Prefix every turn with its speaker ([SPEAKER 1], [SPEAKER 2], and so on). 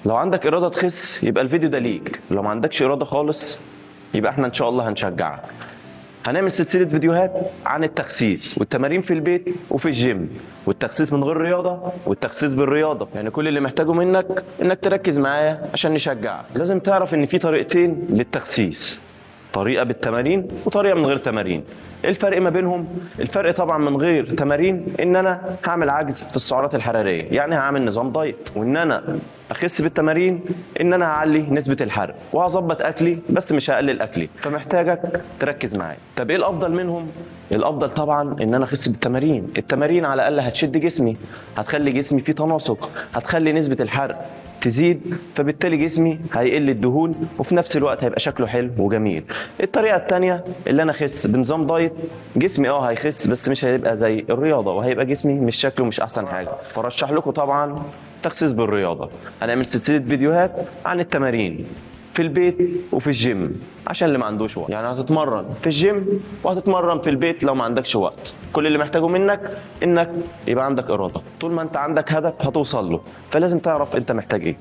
[SPEAKER 1] لو عندك اراده تخس يبقى الفيديو ده ليك، لو ما عندكش اراده خالص يبقى احنا ان شاء الله هنشجعك. هنعمل سلسله فيديوهات عن التخسيس والتمارين في البيت وفي الجيم، والتخسيس من غير رياضه والتخسيس بالرياضه. يعني كل اللي محتاجه منك انك تركز معايا عشان نشجعك. لازم تعرف ان في طريقتين للتخسيس، طريقه بالتمارين وطريقه من غير تمارين. ايه الفرق ما بينهم؟ الفرق طبعا من غير تمارين ان انا هعمل عجز في السعرات الحراريه، يعني هعمل نظام دايت، وان انا اخس بالتمارين ان انا هعلي نسبه الحرق وهظبط اكلي بس مش هقلل اكلي. فمحتاجك تركز معايا. طب ايه الافضل منهم؟ الافضل طبعا ان انا اخس بالتمارين. التمارين على الاقل هتشد جسمي، هتخلي جسمي فيه تناسق، هتخلي نسبه الحرق تزيد، فبالتالي جسمي هيقل الدهون وفي نفس الوقت هيبقى شكله حلو وجميل. الطريقه الثانيه اللي انا اخس بنظام دايت، جسمي هيخس بس مش هيبقى زي الرياضه، وهيبقى جسمي مش شكله مش احسن حاجه. فرشح لكم طبعا تخسيس بالرياضه. هنعمل سلسله فيديوهات عن التمارين في البيت وفي الجيم عشان اللي ما عندوش وقت. يعني هتتمرن في الجيم وهتتمرن في البيت لو ما عندكش وقت. كل اللي محتاجه منك انك يبقى عندك اراده. طول ما انت عندك هدف هتوصل له، فلازم تعرف انت محتاج ايه.